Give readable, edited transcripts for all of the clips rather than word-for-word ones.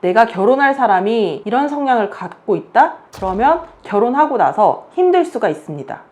내가 결혼할 사람이 이런 성향을 갖고 있다? 그러면 결혼하고 나서 힘들 수가 있습니다.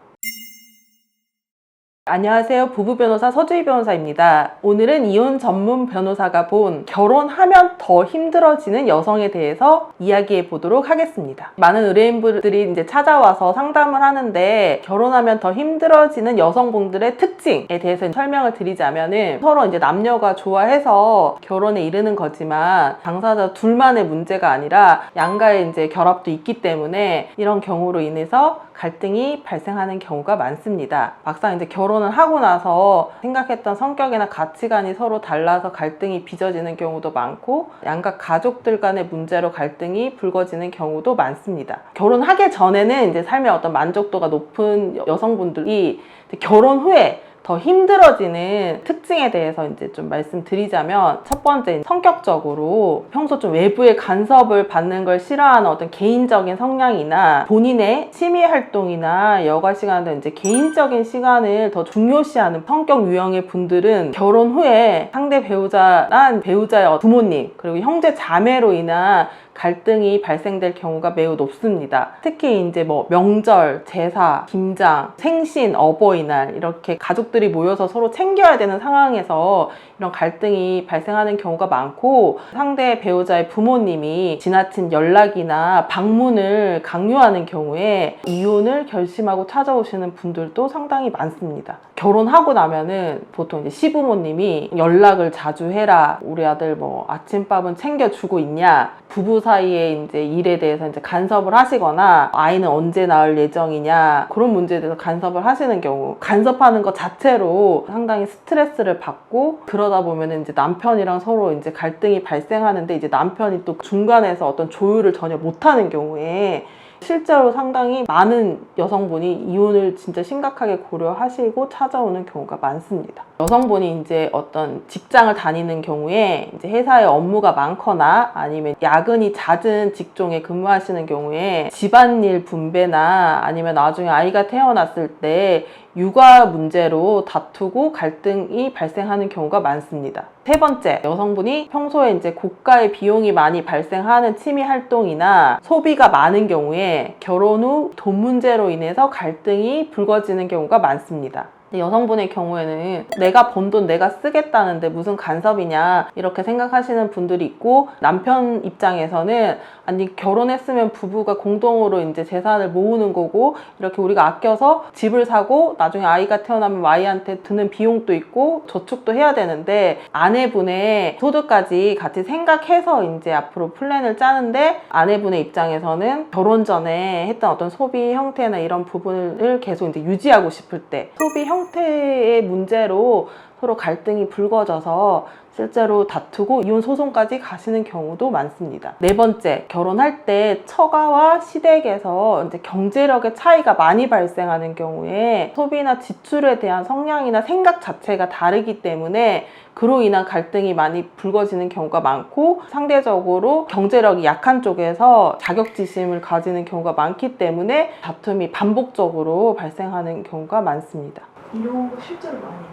안녕하세요. 부부 변호사 서주희 변호사입니다. 오늘은 이혼 전문 변호사가 본 결혼하면 더 힘들어지는 여성에 대해서 이야기해 보도록 하겠습니다. 많은 의뢰인분들이 이제 찾아와서 상담을 하는데 결혼하면 더 힘들어지는 여성분들의 특징에 대해서 설명을 드리자면은 서로 이제 남녀가 좋아해서 결혼에 이르는 거지만 당사자 둘만의 문제가 아니라 양가의 이제 결합도 있기 때문에 이런 경우로 인해서 갈등이 발생하는 경우가 많습니다. 막상 이제 결혼을 하고 나서 생각했던 성격이나 가치관이 서로 달라서 갈등이 빚어지는 경우도 많고 양가 가족들 간의 문제로 갈등이 불거지는 경우도 많습니다. 결혼하기 전에는 이제 삶의 어떤 만족도가 높은 여성분들이 결혼 후에 더 힘들어지는 특징에 대해서 이제 좀 말씀드리자면, 첫 번째, 성격적으로 평소 좀 외부의 간섭을 받는 걸 싫어하는 어떤 개인적인 성향이나 본인의 취미 활동이나 여가 시간도 이제 개인적인 시간을 더 중요시하는 성격 유형의 분들은 결혼 후에 상대 배우자나 배우자의 부모님 그리고 형제 자매로 인한 갈등이 발생될 경우가 매우 높습니다. 특히 이제 뭐 명절, 제사, 김장, 생신, 어버이날 이렇게 가족들이 모여서 서로 챙겨야 되는 상황에서 이런 갈등이 발생하는 경우가 많고, 상대 배우자의 부모님이 지나친 연락이나 방문을 강요하는 경우에 이혼을 결심하고 찾아오시는 분들도 상당히 많습니다. 결혼하고 나면은 보통 이제 시부모님이 연락을 자주 해라, 우리 아들 뭐 아침밥은 챙겨주고 있냐, 부부 사이에 이제 일에 대해서 이제 간섭을 하시거나 아이는 언제 낳을 예정이냐, 그런 문제에 대해서 간섭을 하시는 경우, 간섭하는 것 자체로 상당히 스트레스를 받고, 그러다 보면은 이제 남편이랑 서로 이제 갈등이 발생하는데 이제 남편이 또 중간에서 어떤 조율을 전혀 못하는 경우에 실제로 상당히 많은 여성분이 이혼을 진짜 심각하게 고려하시고 찾아오는 경우가 많습니다. 여성분이 이제 어떤 직장을 다니는 경우에 이제 회사에 업무가 많거나 아니면 야근이 잦은 직종에 근무하시는 경우에 집안일 분배나 아니면 나중에 아이가 태어났을 때 육아 문제로 다투고 갈등이 발생하는 경우가 많습니다. 세 번째, 여성분이 평소에 이제 고가의 비용이 많이 발생하는 취미 활동이나 소비가 많은 경우에 결혼 후 돈 문제로 인해서 갈등이 불거지는 경우가 많습니다. 여성분의 경우에는 내가 번 돈 내가 쓰겠다는데 무슨 간섭이냐 이렇게 생각하시는 분들이 있고, 남편 입장에서는 아니 결혼했으면 부부가 공동으로 이제 재산을 모으는 거고 이렇게 우리가 아껴서 집을 사고 나중에 아이가 태어나면 아이한테 드는 비용도 있고 저축도 해야 되는데 아내분의 소득까지 같이 생각해서 이제 앞으로 플랜을 짜는데, 아내분의 입장에서는 결혼 전에 했던 어떤 소비 형태나 이런 부분을 계속 이제 유지하고 싶을 때 소비 형태의 문제로 서로 갈등이 불거져서 실제로 다투고 이혼 소송까지 가시는 경우도 많습니다. 네 번째, 결혼할 때 처가와 시댁에서 이제 경제력의 차이가 많이 발생하는 경우에 소비나 지출에 대한 성향이나 생각 자체가 다르기 때문에 그로 인한 갈등이 많이 불거지는 경우가 많고, 상대적으로 경제력이 약한 쪽에서 자격지심을 가지는 경우가 많기 때문에 다툼이 반복적으로 발생하는 경우가 많습니다. 이런 거 실제로 많이 있나요?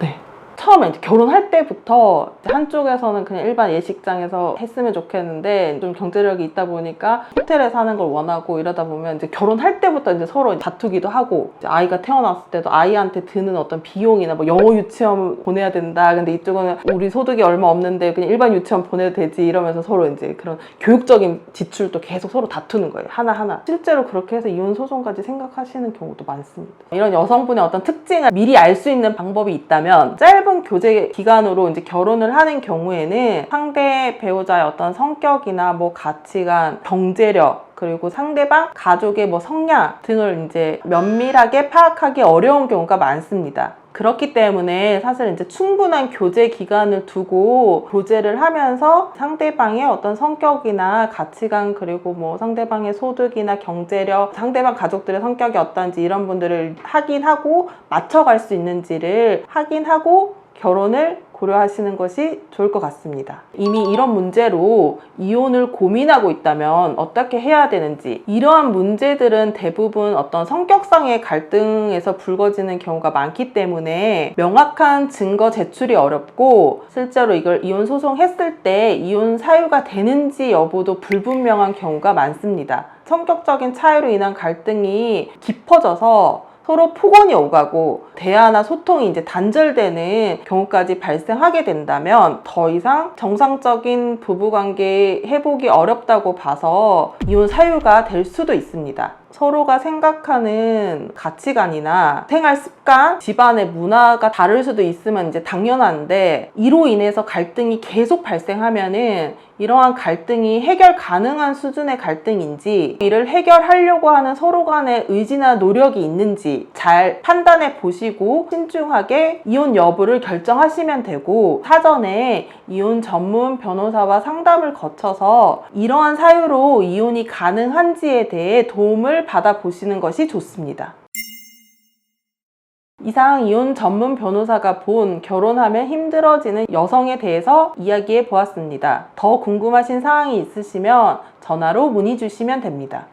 네. 처음에 이제 결혼할 때부터 한쪽에서는 그냥 일반 예식장에서 했으면 좋겠는데 좀 경제력이 있다 보니까 호텔에 사는 걸 원하고, 이러다 보면 이제 결혼할 때부터 이제 서로 다투기도 하고, 이제 아이가 태어났을 때도 아이한테 드는 어떤 비용이나 뭐 영어 유치원 보내야 된다, 근데 이쪽은 우리 소득이 얼마 없는데 그냥 일반 유치원 보내도 되지 이러면서 서로 이제 그런 교육적인 지출도 계속 서로 다투는 거예요, 하나하나. 실제로 그렇게 해서 이혼 소송까지 생각하시는 경우도 많습니다. 이런 여성분의 어떤 특징을 미리 알 수 있는 방법이 있다면, 짧은 교제 기간으로 이제 결혼을 하는 경우에는 상대 배우자의 어떤 성격이나 뭐 가치관, 경제력, 그리고 상대방 가족의 뭐 성향 등을 이제 면밀하게 파악하기 어려운 경우가 많습니다. 그렇기 때문에 사실 이제 충분한 교제 기간을 두고 교제를 하면서 상대방의 어떤 성격이나 가치관, 그리고 뭐 상대방의 소득이나 경제력, 상대방 가족들의 성격이 어떤지 이런 분들을 확인하고 맞춰갈 수 있는지를 확인하고 결혼을 고려하시는 것이 좋을 것 같습니다. 이미 이런 문제로 이혼을 고민하고 있다면 어떻게 해야 되는지, 이러한 문제들은 대부분 어떤 성격상의 갈등에서 불거지는 경우가 많기 때문에 명확한 증거 제출이 어렵고 실제로 이걸 이혼 소송했을 때 이혼 사유가 되는지 여부도 불분명한 경우가 많습니다. 성격적인 차이로 인한 갈등이 깊어져서 서로 폭언이 오가고 대화나 소통이 이제 단절되는 경우까지 발생하게 된다면 더 이상 정상적인 부부관계 회복이 어렵다고 봐서 이혼 사유가 될 수도 있습니다. 서로가 생각하는 가치관이나 생활 습관, 집안의 문화가 다를 수도 있으면 이제 당연한데 이로 인해서 갈등이 계속 발생하면은 이러한 갈등이 해결 가능한 수준의 갈등인지, 이를 해결하려고 하는 서로 간의 의지나 노력이 있는지 잘 판단해 보시고 신중하게 이혼 여부를 결정하시면 되고, 사전에 이혼 전문 변호사와 상담을 거쳐서 이러한 사유로 이혼이 가능한지에 대해 도움을 받아보시는 것이 좋습니다. 이상 이혼 전문 변호사가 본 결혼하면 힘들어지는 여성에 대해서 이야기해 보았습니다. 더 궁금하신 사항이 있으시면 전화로 문의 주시면 됩니다.